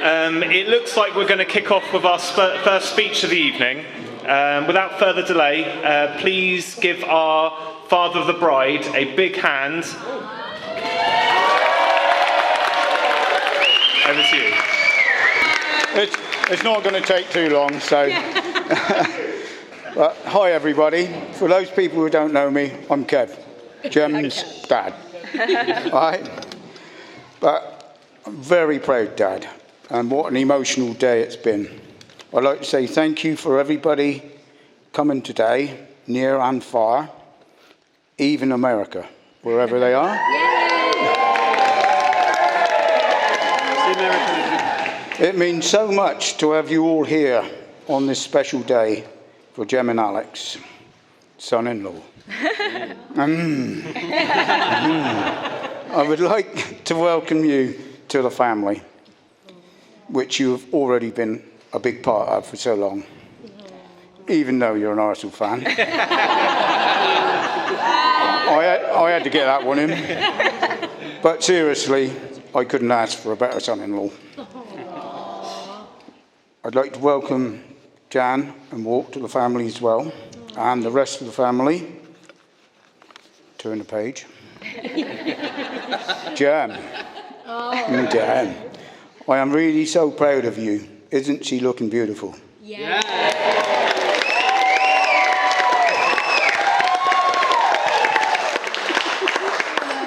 It looks like we're going to kick off with our first speech of the evening. Without further delay, please give our father of the bride a big hand. Over to you. It's not going to take too long, so... But, hi, everybody. For those people who don't know me, I'm Kev, Gemma's dad. All right? But I'm very proud dad, and what an emotional day it's been. I'd like to say thank you for everybody coming today, near and far, even America, wherever they are. It means so much to have you all here on this special day for Gemma and Alex, son-in-law. I would like to welcome you to the family, which you've already been a big part of for so long, even though you're an Arsenal fan. I had to get that one in. But seriously, I couldn't ask for a better son-in-law. I'd like to welcome Jan and Walk to the family as well, and the rest of the family. Turn the page. Jan. Jan. I am really so proud of you. Isn't she looking beautiful? Yeah.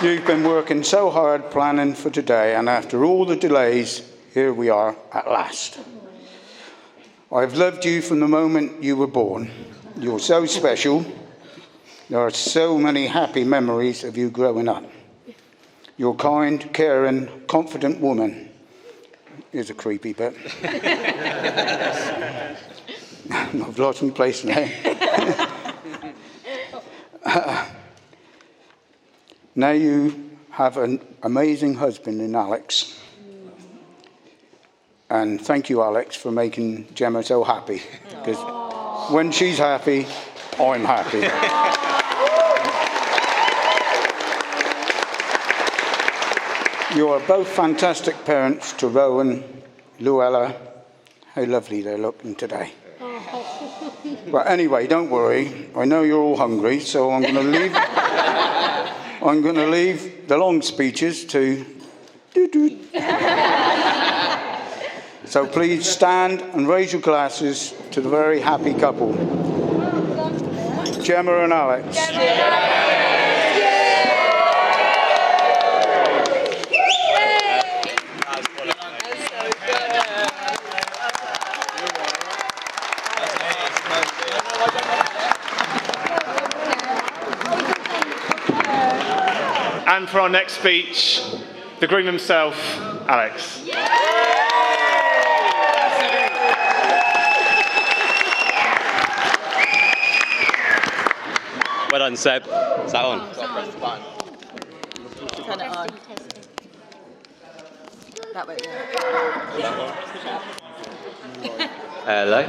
You've been working so hard planning for today, and after all the delays, here we are at last. I've loved you from the moment you were born. You're so special. There are so many happy memories of you growing up. You're a kind, caring, confident woman. Here's a creepy bit. I've lost my place now. Now you have an amazing husband in Alex. And thank you, Alex, for making Gemma so happy. Because when she's happy, I'm happy. You are both fantastic parents to Rowan, Luella. How lovely they're looking today. But anyway, don't worry. I know you're all hungry, so I'm going to leave the long speeches to... So please stand and raise your glasses to the very happy couple. Gemma and Alex. And for our next speech, the groom himself, Alex. Well done, Seb. Is that on? Turn it on. That way. Hello.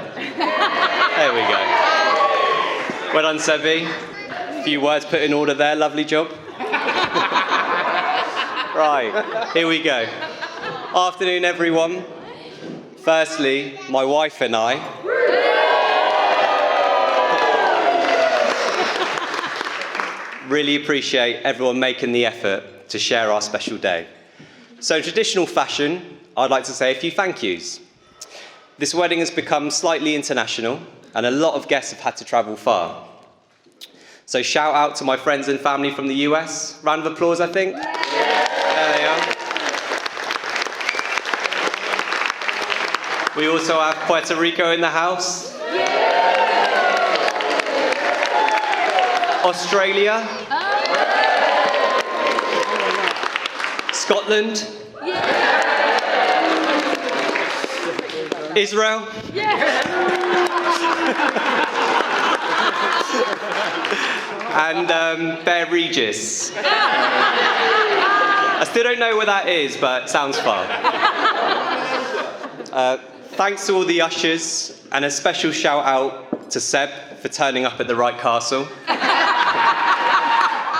There we go. Well done, Sebby. A few words put in order there. Lovely job. Right, here we go. Afternoon, everyone. Firstly, my wife and I really appreciate everyone making the effort to share our special day. So in traditional fashion, I'd like to say a few thank yous. This wedding has become slightly international, and a lot of guests have had to travel far. So shout out to my friends and family from the US. Round of applause, I think. There they are. We also have Puerto Rico in the house. Australia. Scotland. Israel. And Bear Regis. I still don't know where that is, but it sounds fun. Thanks to all the ushers, and a special shout out to Seb for turning up at the right castle.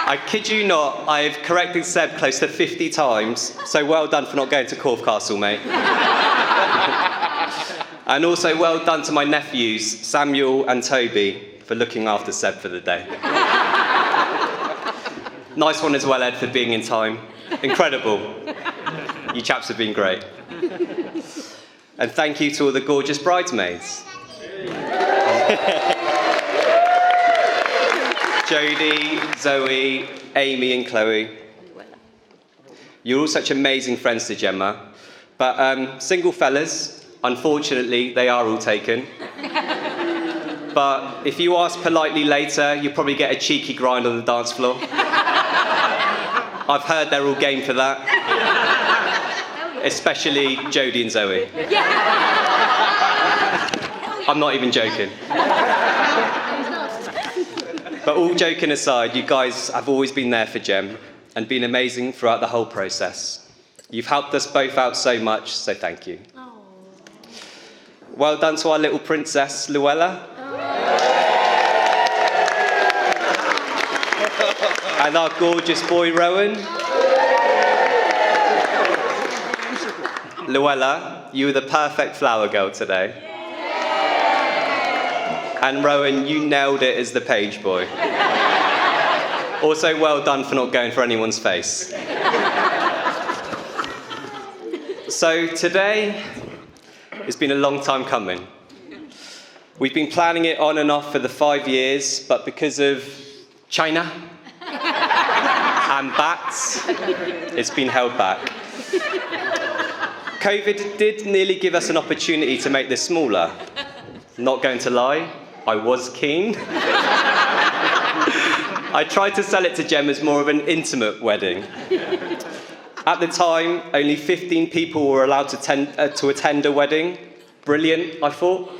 I kid you not, I've corrected Seb close to 50 times, so well done for not going to Corfe Castle, mate. And also well done to my nephews, Samuel and Toby, for looking after Seb for the day. Nice one as well, Ed, for being in time. Incredible. You chaps have been great. And thank you to all the gorgeous bridesmaids. Jodie, Zoe, Amy and Chloe. You're all such amazing friends to Gemma. But single fellas, unfortunately, they are all taken. But if you ask politely later, you'll probably get a cheeky grind on the dance floor. I've heard they're all game for that. Especially Jodie and Zoe. I'm not even joking. But all joking aside, you guys have always been there for Gem and been amazing throughout the whole process. You've helped us both out so much, so thank you. Aww. Well done to our little princess, Luella. And our gorgeous boy, Rowan. Luella, you were the perfect flower girl today. And Rowan, you nailed it as the page boy. Also, well done for not going for anyone's face. So today, it's been a long time coming. We've been planning it on and off for the 5 years, but because of China and bats, it's been held back. COVID did nearly give us an opportunity to make this smaller. Not going to lie, I was keen. I tried to sell it to Gem as more of an intimate wedding. At the time, only 15 people were allowed to attend a wedding. Brilliant, I thought.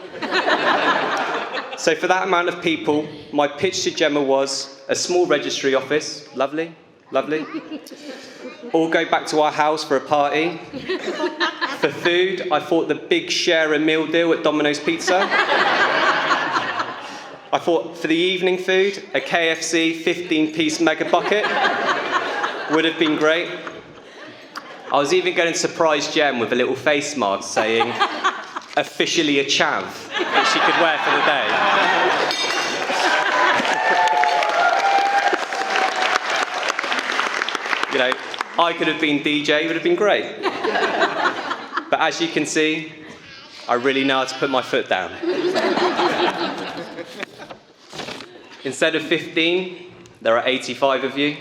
So for that amount of people, my pitch to Gemma was a small registry office. Lovely, lovely. All go back to our house for a party. For food, I thought the big share a meal deal at Domino's Pizza. I thought for the evening food, a KFC 15-piece mega bucket would have been great. I was even going to surprise Gem with a little face mask saying, officially a chav, that she could wear for the day. You know, I could have been DJ, it would have been great. But as you can see, I really know how to put my foot down. Instead of 15, there are 85 of you.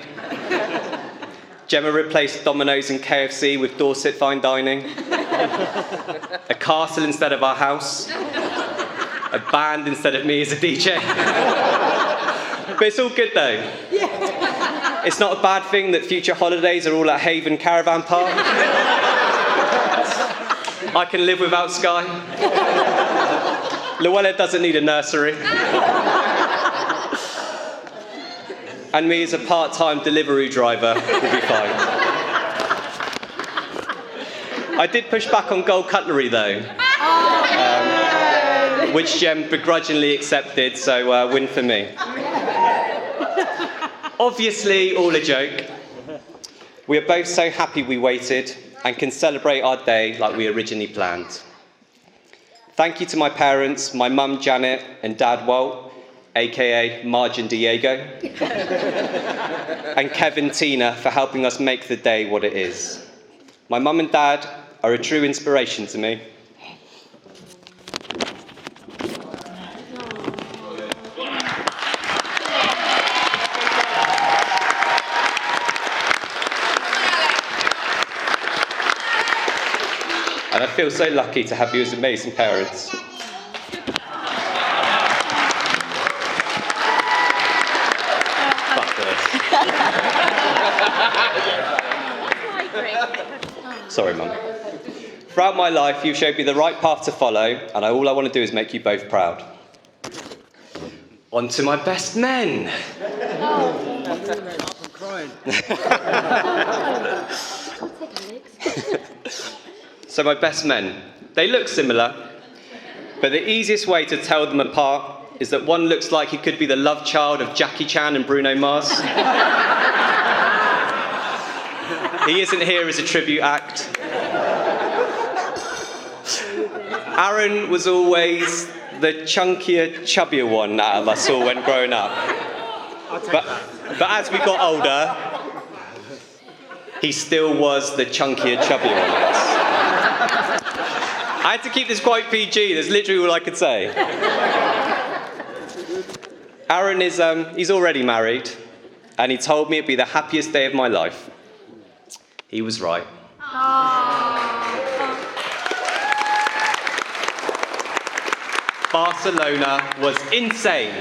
Gemma replaced Domino's and KFC with Dorset Fine Dining. A castle instead of our house. A band instead of me as a DJ. But it's all good though. It's not a bad thing that future holidays are all at Haven Caravan Park. I can live without Sky. Luella doesn't need a nursery. And me as a part-time delivery driver will be fine. I did push back on gold cutlery though, which Gem begrudgingly accepted, so win for me. Obviously, all a joke. We are both so happy we waited and can celebrate our day like we originally planned. Thank you to my parents, my mum Janet and dad Walt, aka Marge and Diego, and Kevin Tina for helping us make the day what it is. My mum and dad are a true inspiration to me. And I feel so lucky to have you as amazing parents. Sorry, Mum. Throughout my life, you've showed me the right path to follow, and all I want to do is make you both proud. On to my best men. I'm crying. So my best men, they look similar, but the easiest way to tell them apart is that one looks like he could be the love child of Jackie Chan and Bruno Mars. He isn't here as a tribute act. Aaron was always the chunkier, chubbier one out of us all when growing up. But as we got older, he still was the chunkier, chubbier one of us. I had to keep this quite PG, that's literally all I could say. Aaron is, he's already married, and he told me it'd be the happiest day of my life. He was right. Barcelona was insane.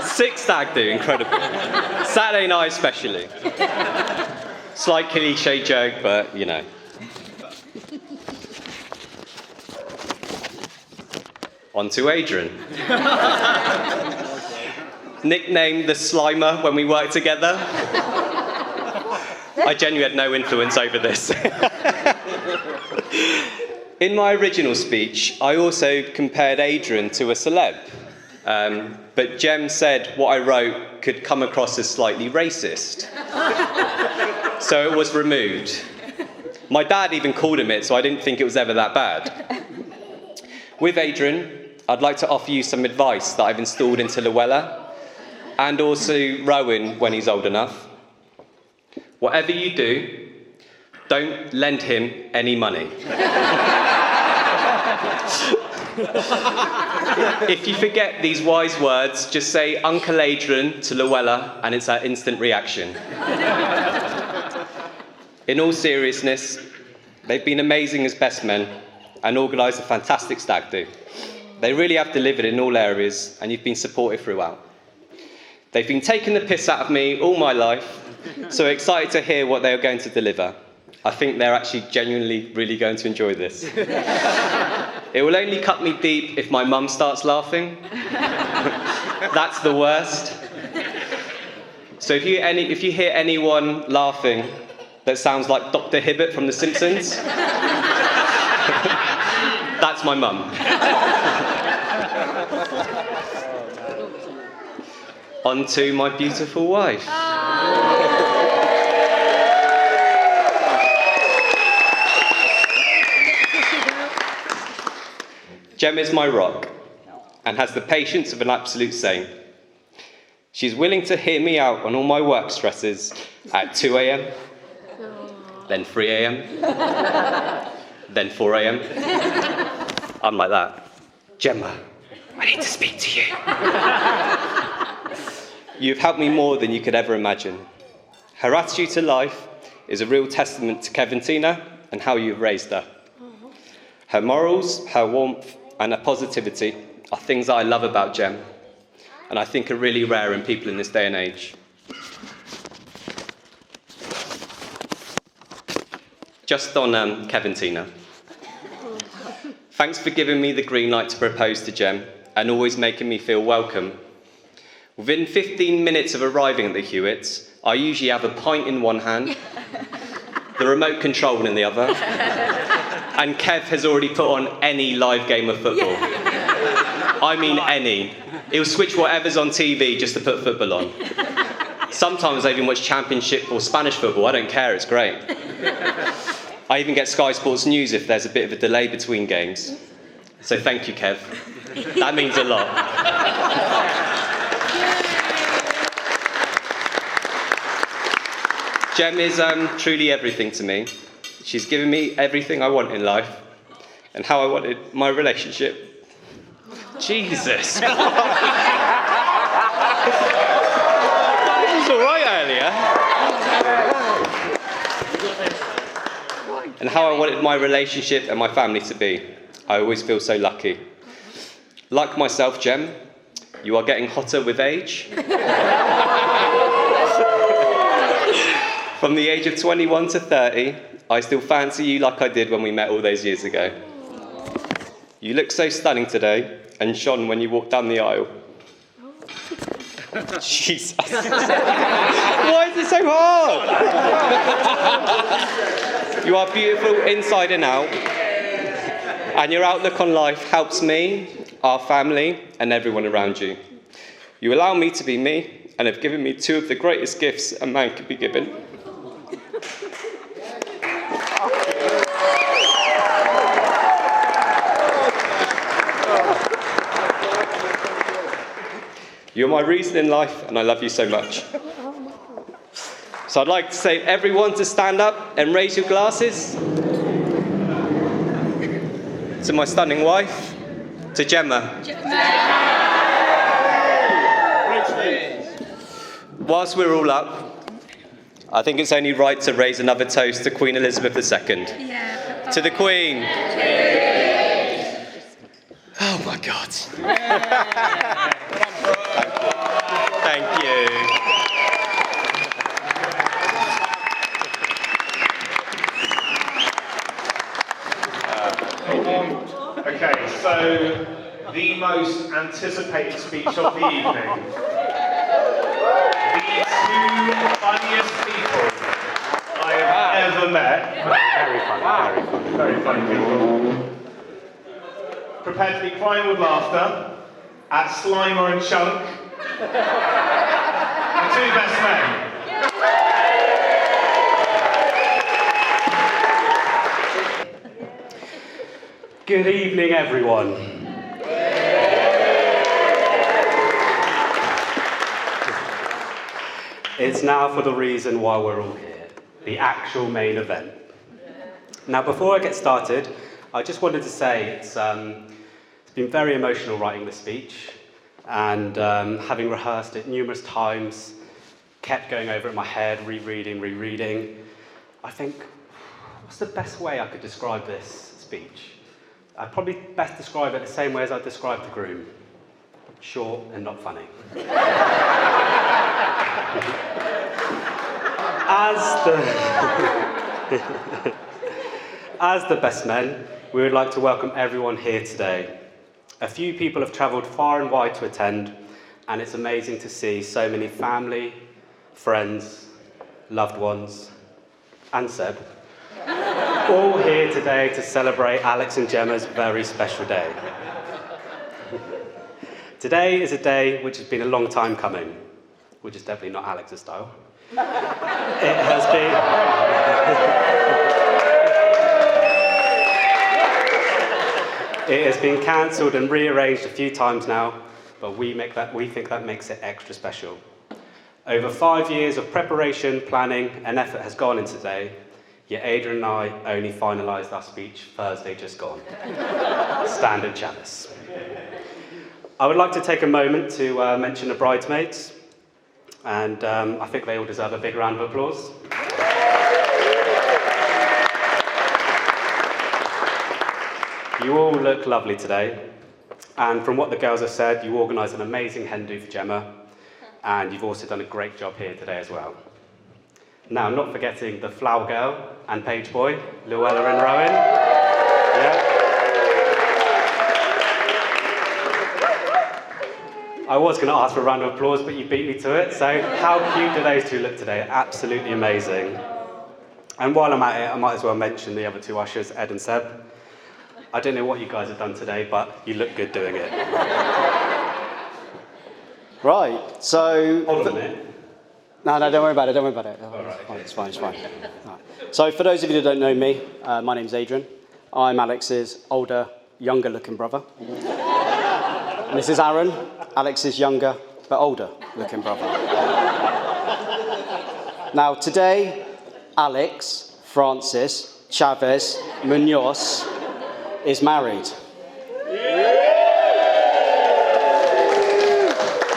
6 stag do, incredible. Saturday night especially. Slight cliche joke, but you know. On to Adrian. Nicknamed the Slimer when we worked together. I genuinely had no influence over this. In my original speech, I also compared Adrian to a celeb. But Gem said what I wrote could come across as slightly racist. So it was removed. My dad even called him it, so I didn't think it was ever that bad. With Adrian, I'd like to offer you some advice that I've installed into Luella, and also Rowan when he's old enough. Whatever you do, don't lend him any money. If you forget these wise words, just say Uncle Adrian to Luella and it's her instant reaction. In all seriousness, they've been amazing as best men and organised a fantastic stag do. They really have delivered in all areas and you've been supportive throughout. They've been taking the piss out of me all my life, so excited to hear what they are going to deliver. I think they're actually genuinely really going to enjoy this. It will only cut me deep if my mum starts laughing. That's the worst. So if you hear anyone laughing that sounds like Dr. Hibbert from The Simpsons, that's my mum. On to my beautiful wife. Gemma is my rock and has the patience of an absolute saint. She's willing to hear me out on all my work stresses at 2 a.m, then 3 a.m, then 4 a.m. I'm like that. Gemma, I need to speak to you. You've helped me more than you could ever imagine. Her attitude to life is a real testament to Kevintina and how you've raised her. Her morals, her warmth, and her positivity are things that I love about Gem, and I think are really rare in people in this day and age. Just on Kevintina. Thanks for giving me the green light to propose to Gem and always making me feel welcome. Within 15 minutes of arriving at the Hewitts, I usually have a pint in one hand, the remote control in the other, and Kev has already put on any live game of football. I mean any. He'll switch whatever's on TV just to put football on. Sometimes I even watch Championship or Spanish football, I don't care, it's great. I even get Sky Sports News if there's a bit of a delay between games. So thank you, Kev. That means a lot. Gem is truly everything to me. She's given me everything I want in life and how I wanted my relationship. Jesus. It was all right earlier. And how I wanted my relationship and my family to be. I always feel so lucky. Like myself, Gem, you are getting hotter with age. From the age of 21 to 30, I still fancy you like I did when we met all those years ago. You look so stunning today, and shone when you walked down the aisle. Jesus. Why is it so hard? You are beautiful inside and out, and your outlook on life helps me, our family, and everyone around you. You allow me to be me, and have given me two of the greatest gifts a man could be given. You're my reason in life, and I love you so much. So I'd like to say everyone to stand up and raise your glasses. To my stunning wife, to Gemma. Whilst we're all up, I think it's only right to raise another toast to Queen Elizabeth II. Yeah. To the Queen. Oh my God. Thank you. Okay, so the most anticipated speech of the evening. The two funniest people I have ever met. Very funny people. Prepared to be crying with laughter at Slimer and Chunk. The two best men. Good evening, everyone. It's now for the reason why we're all here, the actual main event. Now, before I get started, I just wanted to say it's been very emotional writing this speech, and having rehearsed it numerous times, kept going over it in my head, rereading. I think, what's the best way I could describe this speech? I'd probably best describe it the same way as I described the groom. Short and not funny. As the best men, we would like to welcome everyone here today. A few people have travelled far and wide to attend, and it's amazing to see so many family, friends, loved ones, and Seb, all here today to celebrate Alex and Gemma's very special day. Today is a day which has been a long time coming, which is definitely not Alex's style. It has been cancelled and rearranged a few times now, but we think that makes it extra special. Over 5 years of preparation, planning, and effort has gone into today. Yet Adrian and I only finalised our speech Thursday just gone. Standard Chavez. I would like to take a moment to mention the bridesmaids, and I think they all deserve a big round of applause. You all look lovely today, and from what the girls have said, you organised an amazing hen do for Gemma, and you've also done a great job here today as well. Now, not forgetting the flower girl and page boy, Luella and Rowan. Yeah. I was going to ask for a round of applause, but you beat me to it. So how cute do those two look today? Absolutely amazing. And while I'm at it, I might as well mention the other two ushers, Ed and Seb. I don't know what you guys have done today, but you look good doing it. Right, so... Hold on a minute. No, don't worry about it, All right, okay. It's fine. Right. So for those of you that don't know me, my name's Adrian. I'm Alex's older, younger-looking brother. And this is Aaron, Alex's younger, but older-looking brother. Now, today, Alex Francis Chavez-Munoz is married.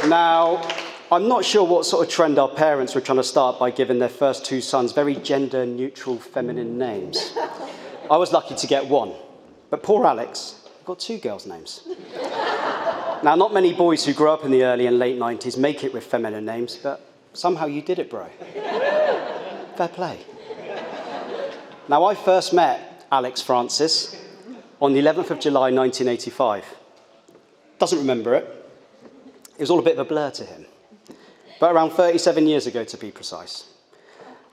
Now, I'm not sure what sort of trend our parents were trying to start by giving their first two sons very gender-neutral feminine names. I was lucky to get one, but poor Alex got two girls' names. Now, not many boys who grew up in the early and late 90s make it with feminine names, but somehow you did it, bro. Fair play. Now, I first met Alex Francis on the 11th of July, 1985. Doesn't remember it. It was all a bit of a blur to him. But around 37 years ago, to be precise.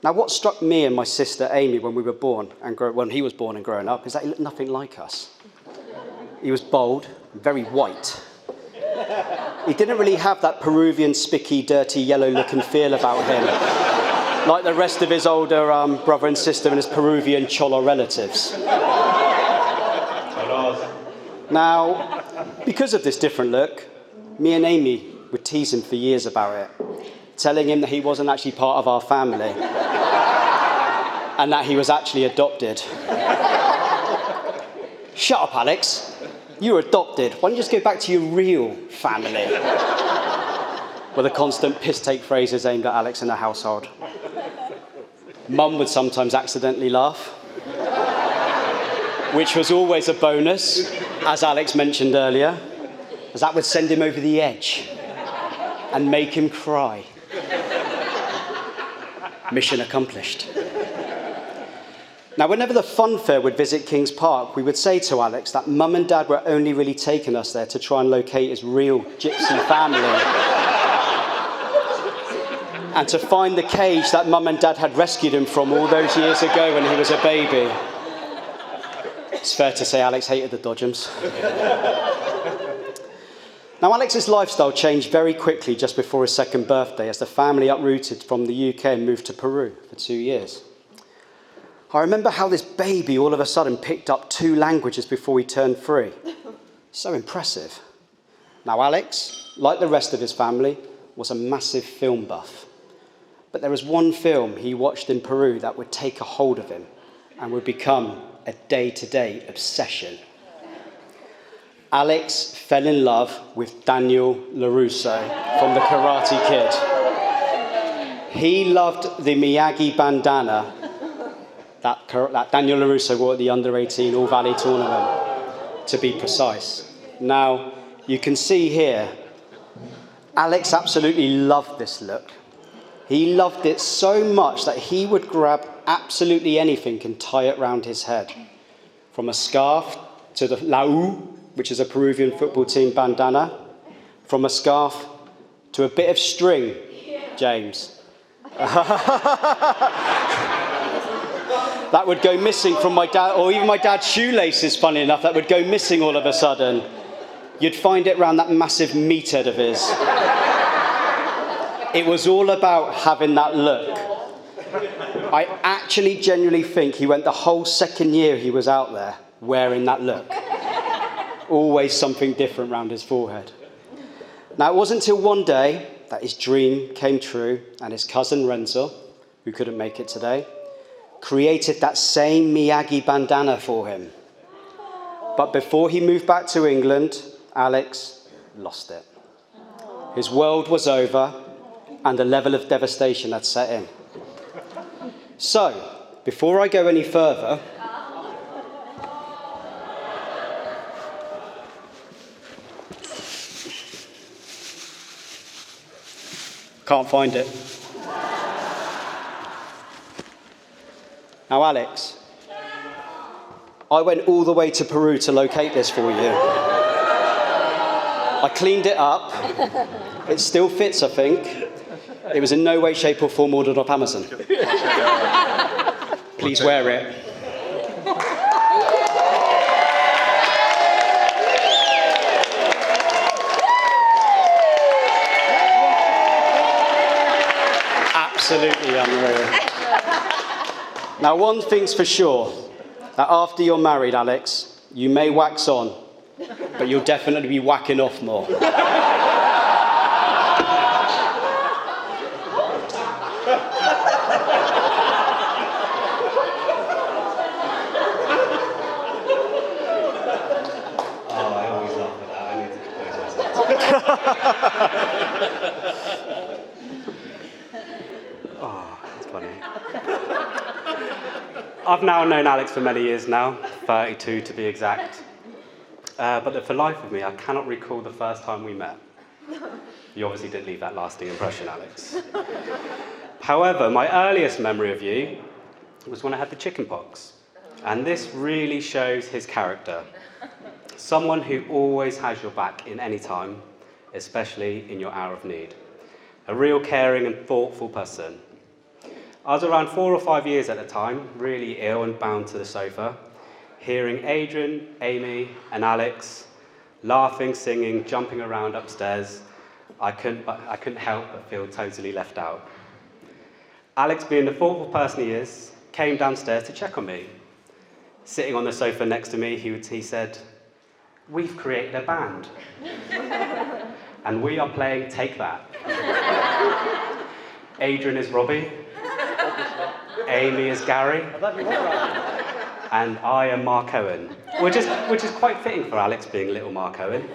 Now, what struck me and my sister Amy when when he was born and growing up, is that he looked nothing like us. He was bold, very white. He didn't really have that Peruvian, spiky, dirty, yellow-looking feel about him, like the rest of his older brother and sister and his Peruvian Cholo relatives. Now, because of this different look, me and Amy would tease him for years about it, telling him that he wasn't actually part of our family and that he was actually adopted. Shut up, Alex. You were adopted. Why don't you just go back to your real family? Were the constant piss-take phrases aimed at Alex in the household. Mum would sometimes accidentally laugh, which was always a bonus, as Alex mentioned earlier, as that would send him over the edge and make him cry. Mission accomplished. Now, whenever the fun fair would visit King's Park, we would say to Alex that Mum and Dad were only really taking us there to try and locate his real gypsy family and to find the cage that Mum and Dad had rescued him from all those years ago when he was a baby. It's fair to say Alex hated the Dodgems. Now, Alex's lifestyle changed very quickly just before his second birthday as the family uprooted from the UK and moved to Peru for 2 years. I remember how this baby all of a sudden picked up 2 languages before he turned 3. So impressive. Now, Alex, like the rest of his family, was a massive film buff. But there was one film he watched in Peru that would take a hold of him and would become a day-to-day obsession. Alex fell in love with Daniel LaRusso from The Karate Kid. He loved the Miyagi bandana that Daniel LaRusso wore at the Under-18 All-Valley tournament, to be precise. Now, you can see here, Alex absolutely loved this look. He loved it so much that he would grab absolutely anything and tie it round his head. From a scarf to the lau, which is a Peruvian football team bandana. From a scarf to a bit of string, James. That would go missing from my dad, or even my dad's shoelaces, funny enough, that would go missing all of a sudden. You'd find it around that massive meathead of his. It was all about having that look. I actually genuinely think he went the whole second year he was out there wearing that look. Always something different round his forehead. Now, it wasn't until one day that his dream came true and his cousin Renzo, who couldn't make it today, created that same Miyagi bandana for him. But before he moved back to England, Alex lost it. His world was over and a level of devastation had set in. So, before I go any further, can't find it. Now, Alex, I went all the way to Peru to locate this for you. I cleaned it up. It still fits, I think. It was in no way, shape or form ordered off Amazon. Please wear it. Absolutely unreal. Now, one thing's for sure, that after you're married, Alex, you may wax on, but you'll definitely be whacking off more. I always laugh at that. I need to compose myself. Oh, that's funny. I've now known Alex for many years now, 32 to be exact. But for life of me, I cannot recall the first time we met. You obviously did leave that lasting impression, Alex. However, my earliest memory of you was when I had the chicken pox. And this really shows his character. Someone who always has your back in any time, especially in your hour of need. A real caring and thoughtful person. I was around 4 or 5 years at the time, really ill and bound to the sofa, hearing Adrian, Amy, and Alex laughing, singing, jumping around upstairs. I couldn't help but feel totally left out. Alex, being the thoughtful person he is, came downstairs to check on me. Sitting on the sofa next to me, he said, "We've created a band." and we are playing Take That. Adrian is Robbie, Amy is Gary, and I am Mark Owen, which is quite fitting for Alex being little Mark Owen.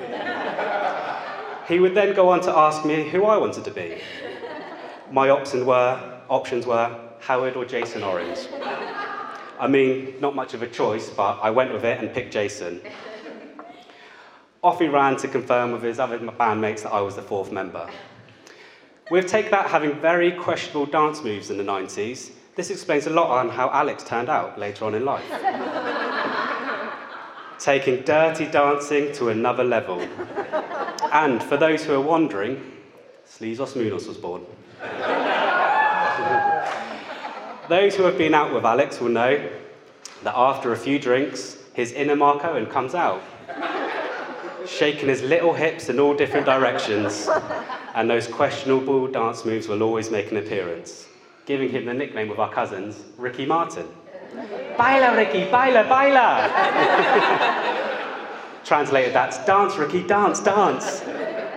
He would then go on to ask me who I wanted to be. My options were Howard or Jason Orange. I mean, not much of a choice, but I went with it and picked Jason. Off he ran to confirm with his other bandmates that I was the fourth member. With Take That having very questionable dance moves in the 90s, this explains a lot on how Alex turned out later on in life. Taking dirty dancing to another level. And for those who are wondering, Chavez-Munoz was born. Those who have been out with Alex will know that after a few drinks, his inner Mark Owen comes out, shaking his little hips in all different directions, and those questionable dance moves will always make an appearance, giving him the nickname of our cousins, Ricky Martin. Baila, Ricky, baila, baila! Translated, that's dance, Ricky, dance, dance.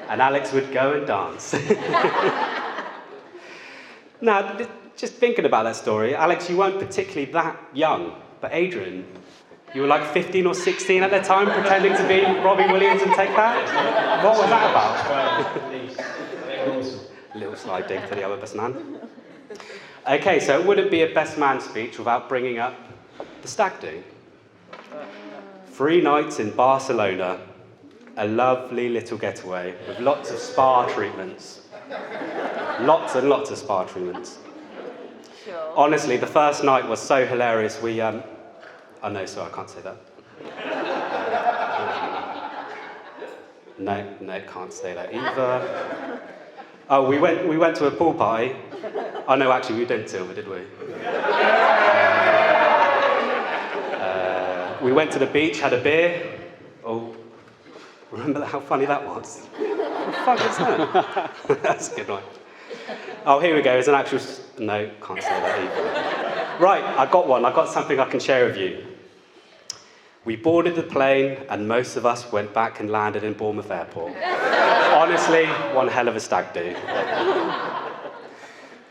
And Alex would go and dance. Now, just thinking about that story, Alex, you weren't particularly that young, but Adrian, you were like 15 or 16 at the time, pretending to be Robbie Williams and Take That? What was that about? Little slide dig to the other best man. Okay, so it wouldn't be a best man speech without bringing up the stag do. 3 nights in Barcelona, a lovely little getaway with lots of spa treatments. Lots and lots of spa treatments. Sure. Honestly, the first night was so hilarious. Oh no, sorry, I can't say that. No, can't say that either. Oh, we went to a pool party. Oh no, actually, we didn't Silver, did we? We went to the beach, had a beer. Oh, remember how funny that was? What the fuck is that? That's a good one. Oh, here we go. It's an actual... No, can't say that either. Right, I got one. I got something I can share with you. We boarded the plane, and most of us went back and landed in Bournemouth Airport. Honestly, one hell of a stag do.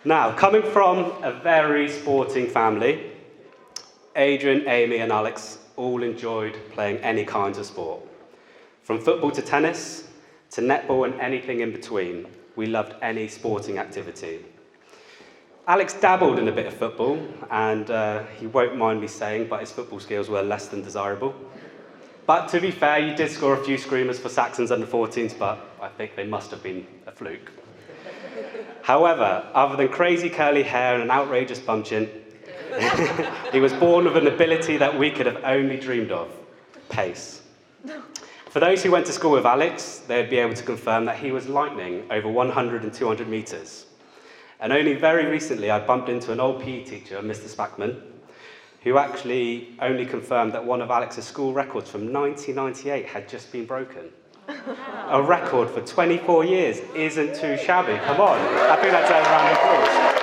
Now, coming from a very sporting family, Adrian, Amy, and Alex all enjoyed playing any kinds of sport. From football to tennis, to netball and anything in between, we loved any sporting activity. Alex dabbled in a bit of football, and he won't mind me saying, but his football skills were less than desirable. But to be fair, you did score a few screamers for Saxon's under-14s, but I think they must have been a fluke. However, other than crazy curly hair and an outrageous bum chin, he was born with an ability that we could have only dreamed of: pace. For those who went to school with Alex, they'd be able to confirm that he was lightning over 100 and 200 metres. And only very recently, I bumped into an old PE teacher, Mr. Spackman, who actually only confirmed that one of Alex's school records from 1998 had just been broken. A record for 24 years isn't too shabby. Come on, I think that's a round of applause.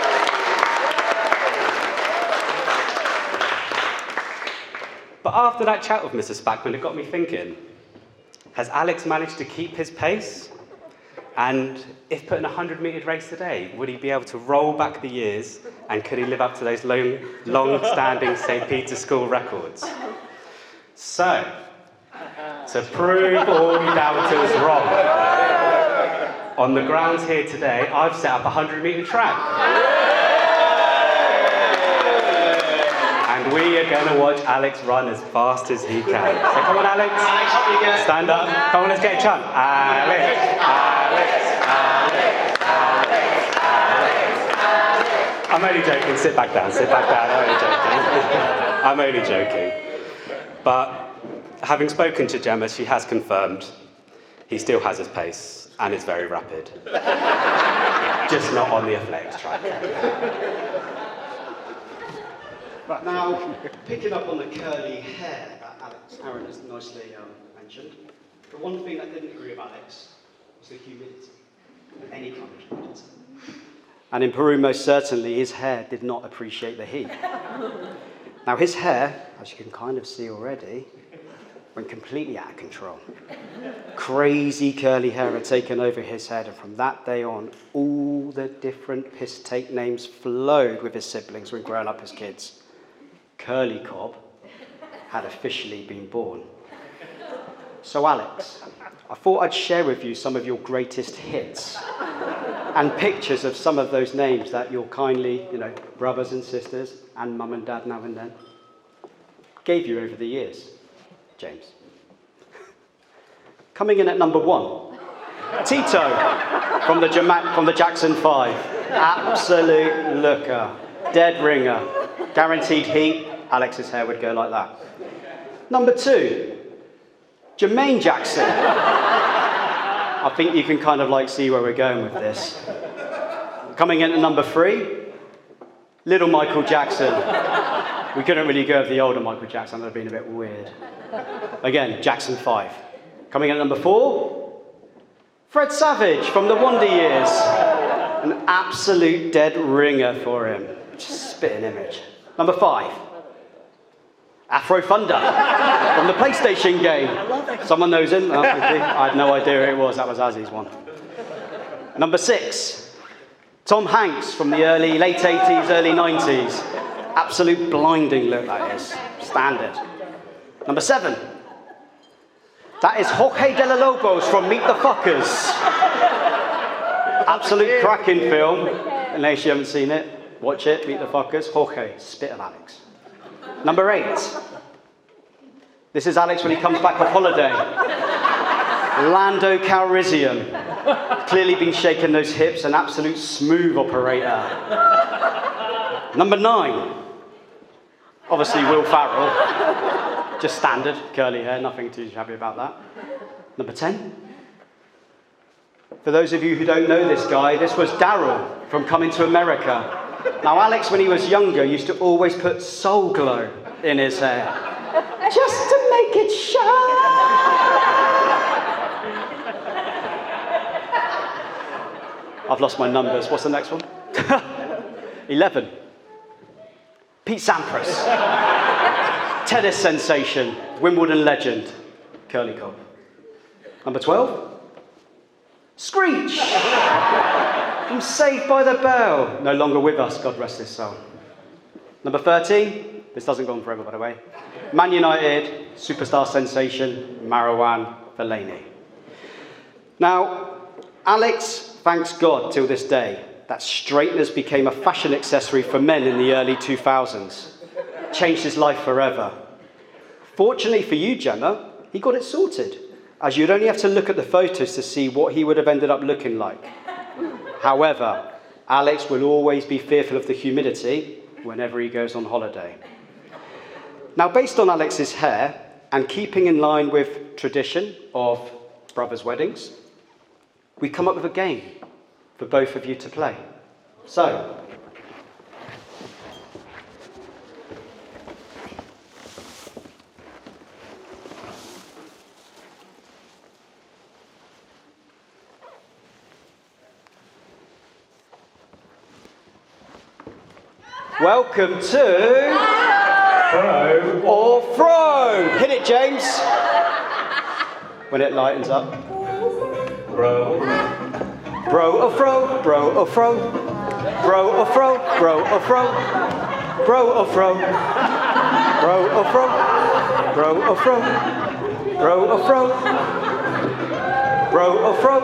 But after that chat with Mr. Spackman, it got me thinking, has Alex managed to keep his pace? And if put in a 100-metre race today, would he be able to roll back the years, and could he live up to those long-standing St. Peter's School records? So, to prove all you doubters wrong, on the grounds here today, I've set up a 100-metre track. And we are going to watch Alex run as fast as he can. So come on, Alex. Stand up. Come on, let's get a chant. Alex, Alex, Alex, Alex, Alex. I'm only joking. Sit back down. Sit back down. I'm only joking. But having spoken to Gemma, she has confirmed he still has his pace and is very rapid. Just not on the athletics track. Right, now, picking up on the curly hair that Aaron has nicely mentioned, the one thing that didn't agree with Alex was the humidity, any kind of humidity. And in Peru, most certainly, his hair did not appreciate the heat. Now, his hair, as you can kind of see already, went completely out of control. Crazy curly hair had taken over his head, and from that day on, all the different piss-take names flowed with his siblings when growing up as kids. Curly Cobb had officially been born. So Alex, I thought I'd share with you some of your greatest hits and pictures of some of those names that your kindly, brothers and sisters and mum and dad now and then gave you over the years. James. Coming in at number 1, Tito from the Jackson 5. Absolute looker, dead ringer, guaranteed heat. Alex's hair would go like that. Number 2, Jermaine Jackson. I think you can kind of see where we're going with this. Coming in at number 3, little Michael Jackson. We couldn't really go with the older Michael Jackson, that would have been a bit weird. Again, Jackson 5. Coming in at number 4, Fred Savage from the Wonder Years. An absolute dead ringer for him. Just spitting image. Number 5, Afro Thunder from the PlayStation game. Someone knows him? Oh, I had no idea who it was. That was Azzy's one. Number 6, Tom Hanks from the late 80s, early 90s. Absolute blinding look, that is. Standard. Number 7, that is Jorge de la Lobos from Meet the Fuckers. Absolute cracking film. Unless you haven't seen it, watch it, Meet the Fuckers. Jorge, spit of Alex. Number 8, this is Alex when he comes back off holiday. Lando Calrissian. Clearly been shaking those hips, an absolute smooth operator. Number 9, obviously Will Ferrell. Just standard, curly hair, nothing too shabby about that. Number 10. For those of you who don't know this guy, this was Daryl from Coming to America. Now, Alex, when he was younger, used to always put Soul Glow in his hair. Just to make it shine. I've lost my numbers. What's the next one? 11. Pete Sampras. Tennis sensation, Wimbledon legend, curly cob. Number 12, Screech from Saved by the Bell, no longer with us, God rest his soul. Number 13, this doesn't go on forever, by the way, Man United superstar sensation, Marwan Fellaini. Now, Alex thanks God till this day that straightness became a fashion accessory for men in the early 2000s. Changed his life forever. Fortunately for you, Gemma, he got it sorted, as you'd only have to look at the photos to see what he would have ended up looking like. However, Alex will always be fearful of the humidity whenever he goes on holiday. Now, based on Alex's hair, and keeping in line with tradition of brothers' weddings, we come up with a game for both of you to play. So, welcome to Bro or Fro. Hit it, James. When it lightens up. Bro. Bro or Fro. Bro or Fro. Bro or Fro. Bro or Fro. Bro or Fro. Bro or Fro. Bro or Fro. Bro or Fro. Bro or Fro.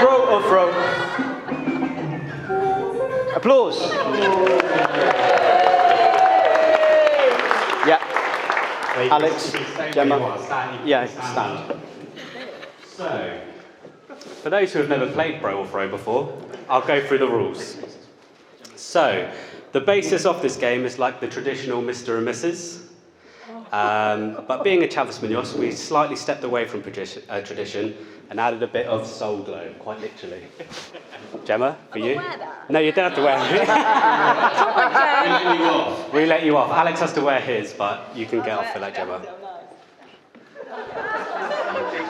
Bro or Fro. Applause. Yeah. Alex, Gemma. Yeah, stand. So, for those who have never played Bro or Fro before, I'll go through the rules. So, the basis of this game is like the traditional Mr. and Mrs. But being a Chavez-Munoz, we slightly stepped away from tradition and added a bit of soul glow, quite literally. Gemma, for you? Wear that? No, you don't have to wear it. We let you off. Alex has to wear his, but you can get off for that, Gemma.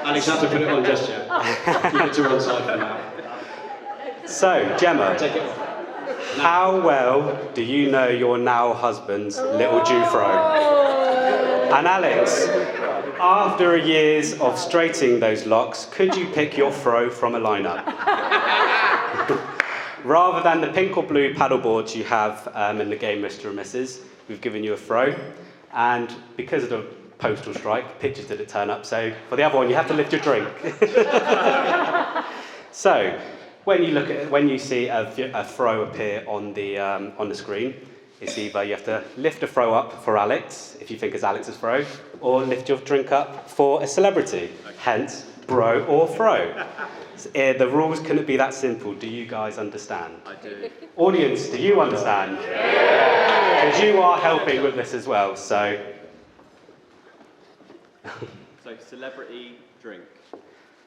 Alex has to put it on just yet. Keep it to one side for now. So, Gemma, Take it off. how well do you know your now husband's little Jufro? And Alex, after a years of straightening those locks, could you pick your throw from a lineup? Rather than the pink or blue paddle boards you have in the game, Mr. and Mrs., we've given you a throw. And because of the postal strike, pictures didn't turn up, so for the other one, you have to lift your drink. So, when you see a throw appear on the screen, it's either you have to lift a throw up for Alex, if you think it's Alex's throw, or lift your drink up for a celebrity, hence bro or throw. The rules couldn't be that simple. Do you guys understand? I do. Audience, do you understand? Because you are helping with this as well, so... So, celebrity drink.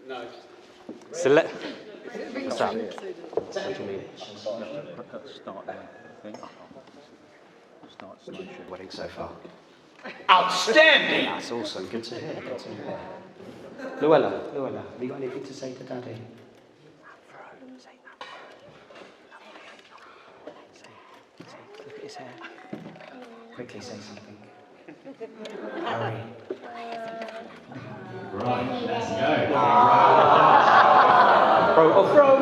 What's that? What do you mean? Start the thing. Start slideshow. Wedding so far. Outstanding! That's awesome. Good to hear. Good to hear. Luella, have you got anything to say to Daddy? Look at his hair. Quickly say something. Hurry. Right, let's go. Bro or throw?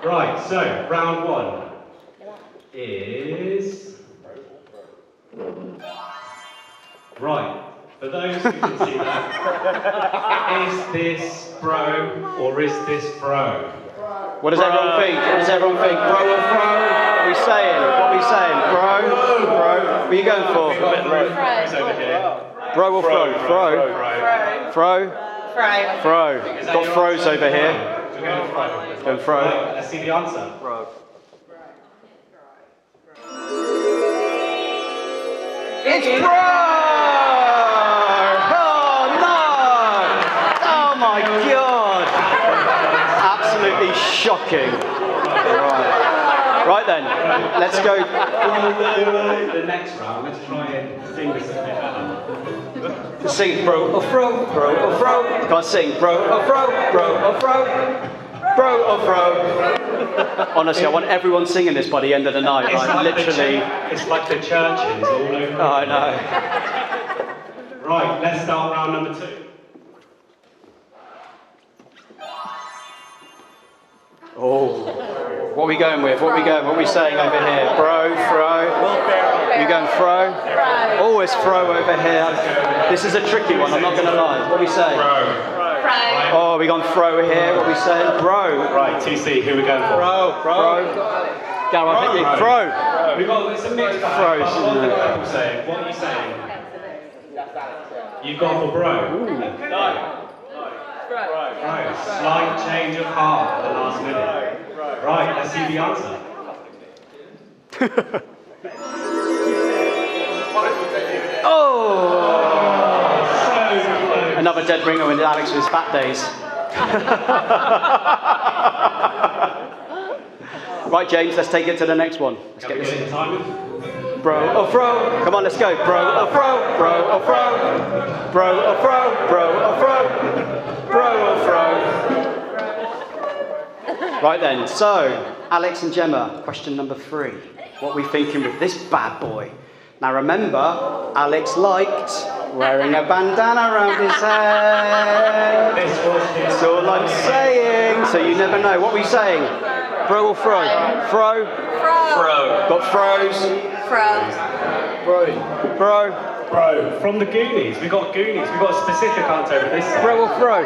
Right, so round one is... Right, for those who can see that, is this bro or is this fro? What does everyone think? What does everyone think? Bro or fro? What are we saying? What are we saying? Bro? Bro? What are you going for? Fro's over here. Bro or fro? Fro? Fro? Fro. Got fro's over here. We're going fro. Going fro. Right, let's see the answer. Bro. It's bro! Oh no! Oh my god! Absolutely shocking. Right then, let's go. The next round, let's try and sing this a bit better. Sing bro or fro, bro or fro. Can't sing bro or fro, bro or fro, bro or fro. Honestly, I want everyone singing this by the end of the night. It's like the churches all over. Oh, I know. Right, let's start round number 2. Oh, what are we going with? What are we going? What are we saying over here? Bro, fro. You going fro? Oh, it's fro over here. This is a tricky one. I'm not going to lie. What are we saying? Oh, we gone fro here. What are we saying? Bro. Right, 2C, who are we going for? Fro. Go on, hit you. Fro. It's a mixed bag. Fro's, What are the people saying? What are you saying? You've gone for bro? No. Right, slight change of heart at the last minute. Right, let's see the answer. Oh! Another dead ringer with Alex with his fat days. Right, James, let's take it to the next one. Let's get this. Bro or fro. Come on, let's go. Bro or fro. Bro or fro. Bro or fro. Bro or fro. Bro or fro. Right then, so Alex and Gemma, question number 3. What are we thinking with this bad boy? Now remember, Alex liked wearing a bandana around his head. That's all I'm saying. So you never know. What are we saying? Bro or fro? Fro? Fro. Got fro's? Fro. Bro. Bro, from the Goonies. We've got Goonies. We've got a specific answer over this side. Bro or fro?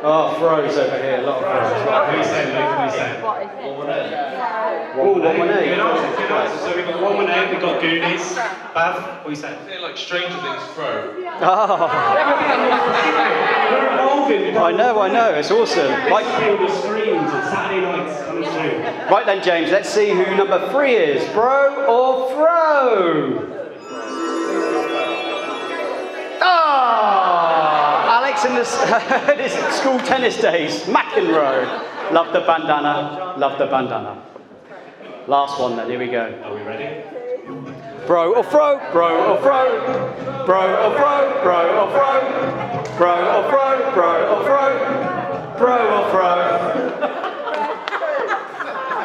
Oh, fro's over here. A lot of fro's. What are you saying, Luke? What are you saying? Ooh, 1-1-8. Good answer. So we've got 1-1-8, we've got Goonies. Bav, what are you saying? I feel like Stranger Things throw. Oh. We're evolving. I know. It's awesome. Like the screens on Saturday nights coming soon. Right then, James, let's see who number 3 is. Bro or fro? Alex in his school tennis days. McEnroe. Love the bandana. Love the bandana. Last one then, here we go. Are we ready? Bro or fro? Bro or fro? Bro or fro? Bro or fro? Bro or fro? Bro or fro? Bro or fro?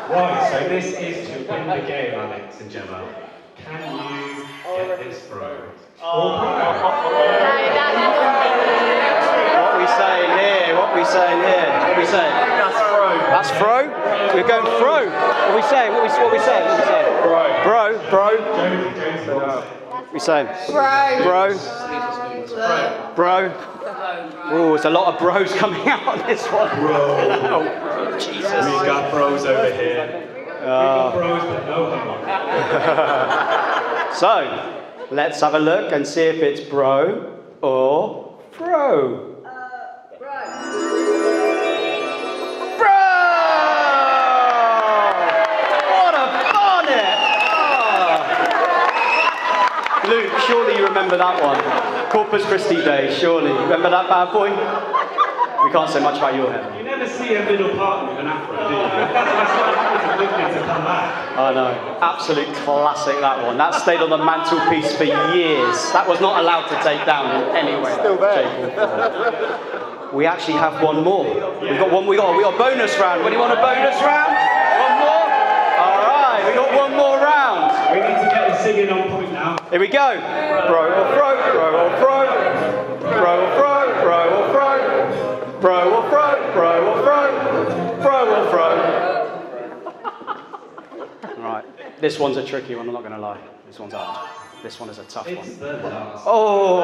Right, so this is to win the game, Alex and Gemma, can you get this through? What are we saying here? What are we saying here? What are we saying? That's throw. We're going throw. What are we saying? What are we saying? What are we saying? Bro. What are we saying? Bro. Oh, there's a lot of bros coming out on this one. Oh, Jesus. We've got bros over here. We've got bros, but no homo. So, let's have a look and see if it's bro or fro. Bro! What a bonnet! Oh. Luke, surely you remember that one. Corpus Christi Day, surely. Remember that bad boy? We can't say much about your hair. You never see a middle partner with an afro, do you? It's lovely to come back. I know. Absolute classic, that one. That stayed on the mantelpiece for years. That was not allowed to take down in any way. Still there. We actually have one more. We've got one. We got a bonus round. When you want a bonus round? One more? All right. We got one more round. We need to get the singing on point now. Here we go. Bro or fro, bro or fro. Bro or fro, bro or fro. Bro or fro, bro or fro. Bro or fro. Right. This one's a tricky one, I'm not going to lie. This one's hard. This one is a tough one. Oh!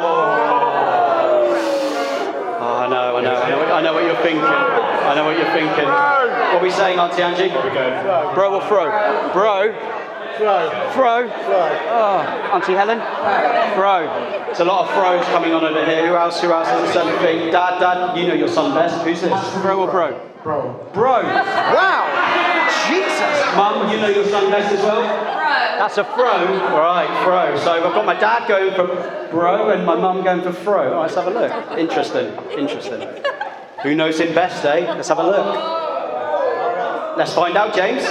I know what you're thinking. I know what you're thinking. What are we saying, Auntie Angie? Bro or fro? Bro? Fro? Oh, Auntie Helen? Fro. There's a lot of fros coming on over here. Who else has the same thing? Dad, you know your son best. Who's this? Fro or bro? Bro. Wow! Jesus! Mum, you know your son best as well? That's a fro. Right, fro. So I've got my dad going for bro and my mum going for fro. Oh, let's have a look. Interesting. Who knows him best, eh? Let's have a look. Let's find out, James.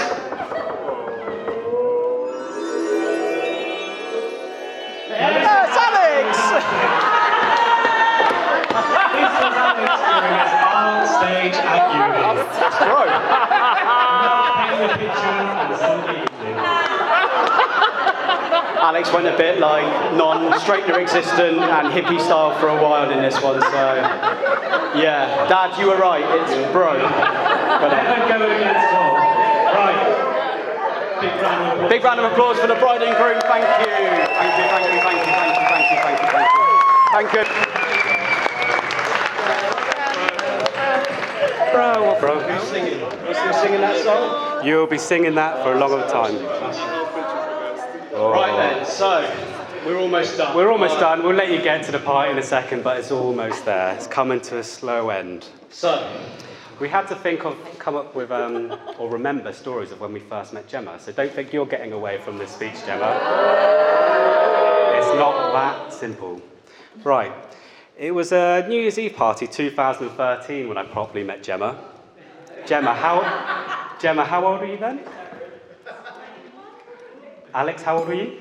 It's Alex! This was Alex during his art stage at uni. That's bro. Paint the picture on Sunday evening. Alex went a bit like non-straightener existent and hippie style for a while in this one, so yeah. Dad, you were right, it's bro. Never go against Tom. Right. Big round of applause for the bride and groom, thank you. Thank you. Bro, who's singing? Who's singing that song? You'll be singing that for a long time. Right then, so we're almost done. We're almost done. We'll let you get to the party in a second, but it's almost there. It's coming to a slow end. So we had to come up with, or remember stories of when we first met Gemma. So don't think you're getting away from this speech, Gemma. It's not that simple. Right. It was a New Year's Eve party, 2013, when I properly met Gemma. Gemma, how old were you then? Alex, how old were you?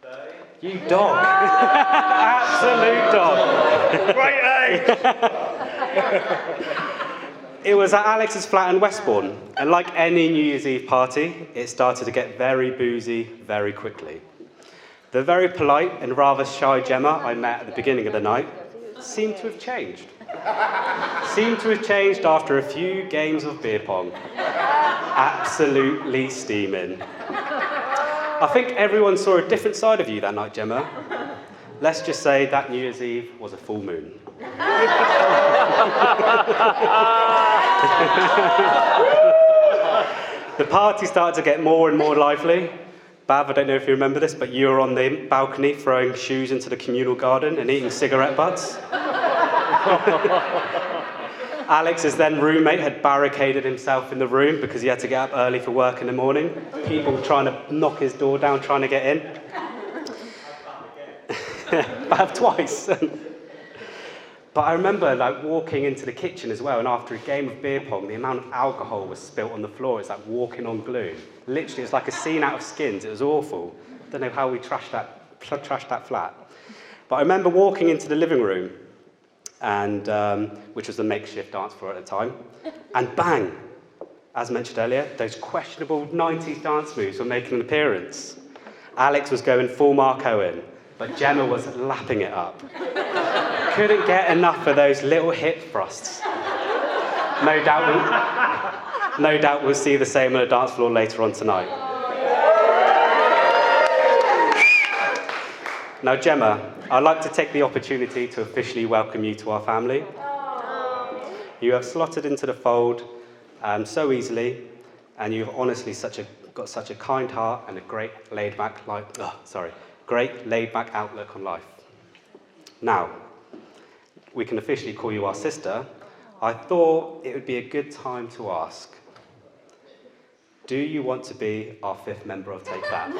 30. You dog. Absolute dog. Great age. It was at Alex's flat in Westbourne, and like any New Year's Eve party, it started to get very boozy very quickly. The very polite and rather shy Gemma I met at the beginning of the night seemed to have changed. After a few games of beer pong. Absolutely steaming. I think everyone saw a different side of you that night, Gemma. Let's just say that New Year's Eve was a full moon. The party started to get more and more lively. Bav, I don't know if you remember this, but you were on the balcony throwing shoes into the communal garden and eating cigarette butts. Alex's then roommate had barricaded himself in the room because he had to get up early for work in the morning. People trying to knock his door down, trying to get in. Bav twice. But I remember walking into the kitchen as well, and after a game of beer pong, the amount of alcohol was spilt on the floor. It's like walking on glue. Literally, it's like a scene out of Skins. It was awful. Don't know how we trashed that flat. But I remember walking into the living room, and which was the makeshift dance floor at the time, and bang, as mentioned earlier, those questionable 90s dance moves were making an appearance. Alex was going full Mark Owen, but Gemma was lapping it up. Couldn't get enough of those little hip thrusts. No doubt we'll see the same on the dance floor later on tonight. Now, Gemma, I'd like to take the opportunity to officially welcome you to our family. You have slotted into the fold so easily, and you've honestly got such a kind heart and a great laid-back outlook on life. Now, we can officially call you our sister. I thought it would be a good time to ask, do you want to be our 5th member of Take That?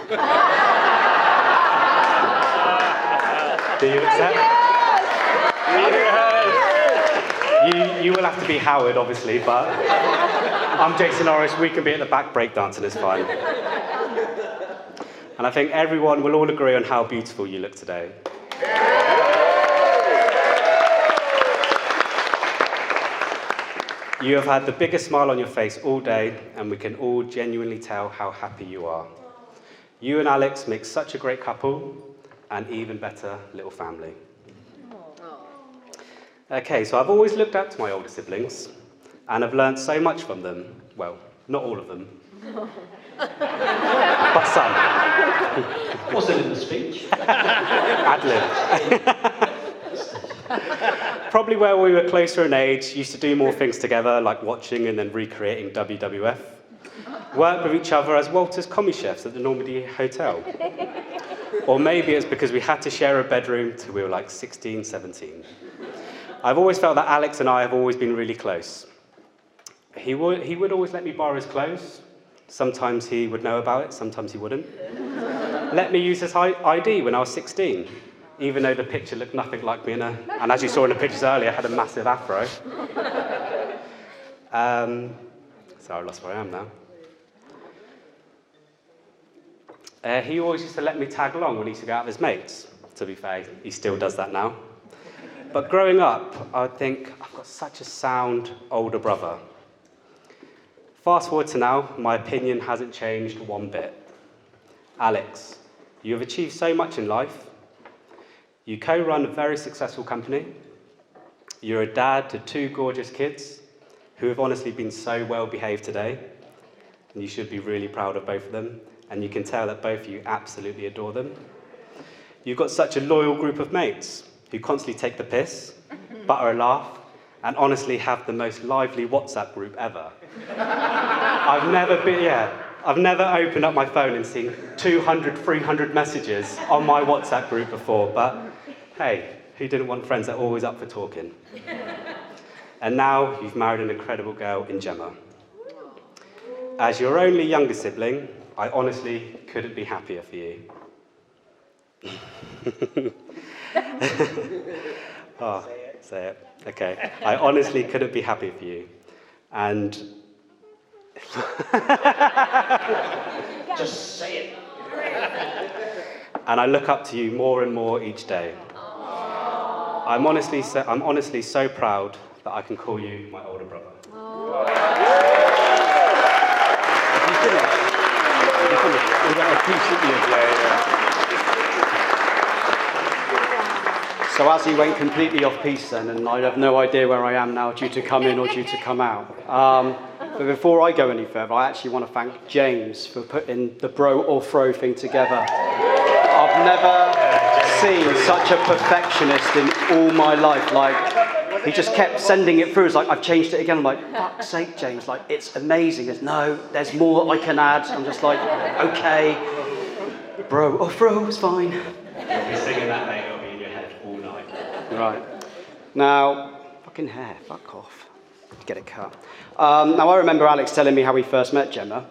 Do you accept? You will have to be Howard, obviously, but I'm Jason Norris. We can be at the back breakdancing, it's fine. And I think everyone will all agree on how beautiful you look today. You have had the biggest smile on your face all day, and we can all genuinely tell how happy you are. You and Alex make such a great couple, and even better little family. Okay, so I've always looked up to my older siblings, and I've learned so much from them. Well, not all of them, but some. Was it in the speech? Ad-lib. Probably where we were closer in age, used to do more things together, like watching and then recreating WWF. Work with each other as Walter's commie chefs at the Normandy Hotel. Or maybe it's because we had to share a bedroom till we were like 16, 17. I've always felt that Alex and I have always been really close. He would always let me borrow his clothes. Sometimes he would know about it, sometimes he wouldn't. Let me use his ID when I was 16, even though the picture looked nothing like me, and as you saw in the pictures earlier, had a massive afro. So I lost where I am now. He always used to let me tag along when he used to go out with his mates. To be fair, he still does that now. But growing up, I would think, I've got such a sound older brother. Fast forward to now, my opinion hasn't changed one bit. Alex, you have achieved so much in life. You co-run a very successful company. You're a dad to 2 gorgeous kids who have honestly been so well behaved today. And you should be really proud of both of them. And you can tell that both of you absolutely adore them. You've got such a loyal group of mates who constantly take the piss, butter a laugh, and honestly have the most lively WhatsApp group ever. I've never opened up my phone and seen 200, 300 messages on my WhatsApp group before, but hey, who didn't want friends that are always up for talking? And now you've married an incredible girl in Gemma. As your only younger sibling, I honestly couldn't be happier for you. Oh, say it. Okay. I honestly couldn't be happier for you. And Just say it. and I look up to you more and more each day. I'm honestly so proud that I can call you my older brother. So as he went completely off piece then, and I have no idea where I am now due to come in or due to come out. But before I go any further, I actually want to thank James for putting the bro or throw thing together. I've never seen such a perfectionist in all my life. Like, he just kept sending it through. It's like, I've changed it again. I'm like, fuck's sake, James, like, it's amazing. There's more I can add. I'm just like, okay. Bro or throw is fine. You'll be singing that, mate. It'll be in your head all night. Right. Now, fucking hair, fuck off. Get it cut. Now, I remember Alex telling me how he first met Gemma.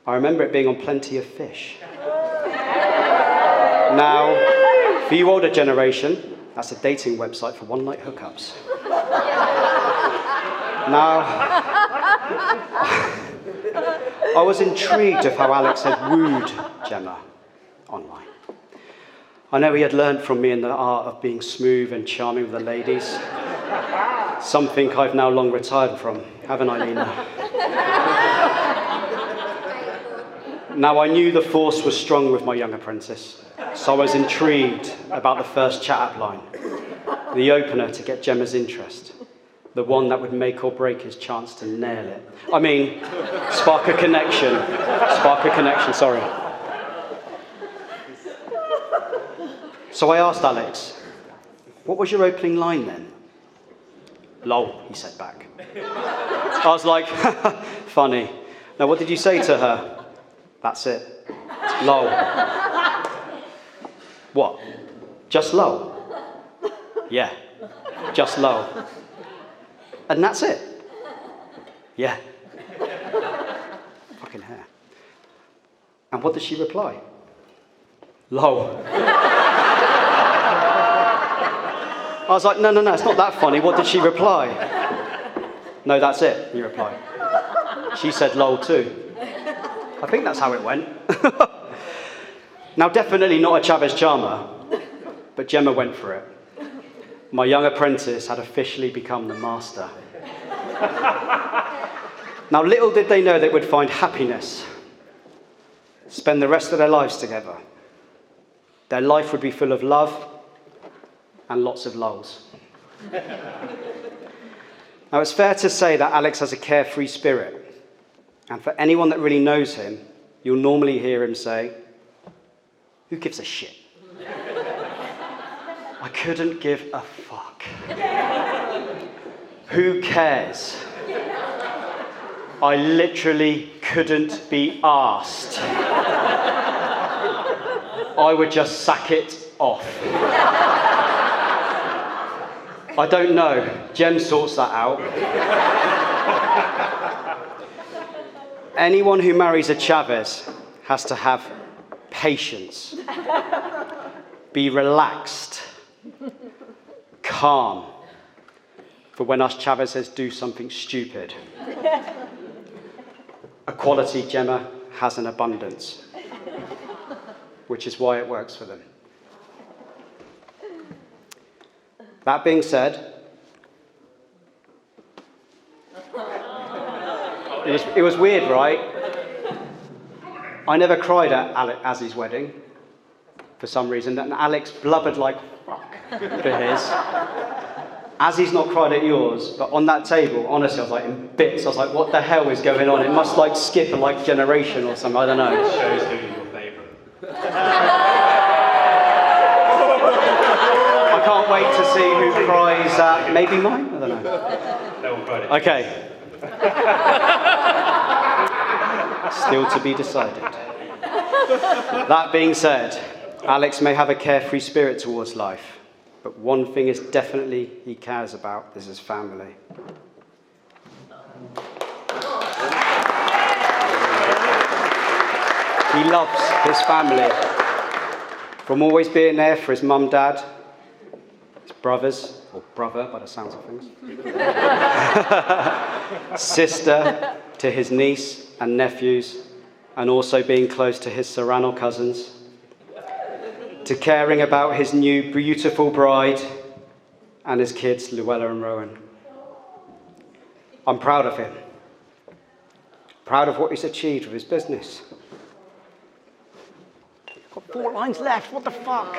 I remember it being on Plenty of Fish. Now, for you older generation, that's a dating website for one-night hookups. Now, I was intrigued of how Alex had wooed Gemma online. I know he had learned from me in the art of being smooth and charming with the ladies. Something I've now long retired from, haven't I, Lena? Now, I knew the force was strong with my young apprentice, so I was intrigued about the first chat-up line, the opener to get Gemma's interest, the one that would make or break his chance to nail it. I mean, spark a connection, sorry. So I asked Alex, what was your opening line then? Lol, he said back. I was like, funny. Now, what did you say to her? That's it. Lol. What? Just lol? Yeah, just lol. And that's it? Yeah. Fucking hair. And what did she reply? Lol. I was like, no, it's not that funny. What did she reply? No, that's it, he replied. She said lol too. I think that's how it went. Now, definitely not a Chavez charmer, but Gemma went for it. My young apprentice had officially become the master. Now, little did they know they would find happiness, spend the rest of their lives together. Their life would be full of love and lots of lulls. Now, it's fair to say that Alex has a carefree spirit. And for anyone that really knows him, you'll normally hear him say, who gives a shit? I couldn't give a fuck. Who cares? I literally couldn't be arsed. I would just sack it off. I don't know. Gem sorts that out. Anyone who marries a Chavez has to have patience, be relaxed, calm, for when us Chavezes do something stupid. A quality Gemma has in abundance, which is why it works for them. That being said, it was weird, right? I never cried at Azzy's wedding for some reason, and Alex blubbered like fuck for his. Azzy's not cried at yours, but on that table, honestly, I was like in bits. I was like, what the hell is going on? It must like skip a like generation or something. I don't know. It shows who your favourite. I can't wait to see who cries at maybe mine. I don't know. No one cried at Okay. Still to be decided. That being said, Alex may have a carefree spirit towards life, but one thing is definitely he cares about is his family. He loves his family. From always being there for his mum, dad, his brothers, or brother by the sounds of things, sister, to his niece and nephews, and also being close to his Serrano cousins, to caring about his new beautiful bride and his kids, Luella and Rowan. I'm proud of him. Proud of what he's achieved with his business. Got 4 lines left, what the fuck?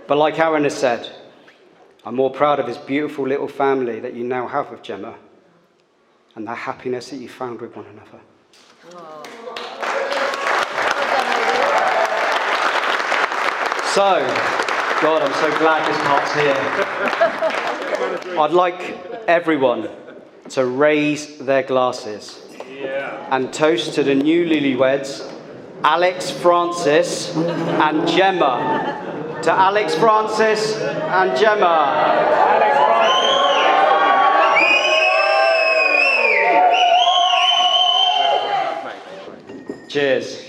But like Aaron has said, I'm more proud of his beautiful little family that you now have with Gemma and the happiness that you found with one another. So, God, I'm so glad this part's here. I'd like everyone to raise their glasses and toast to the new newlyweds, Alex, Francis, and Gemma. To Alex, Francis, and Gemma. Cheers.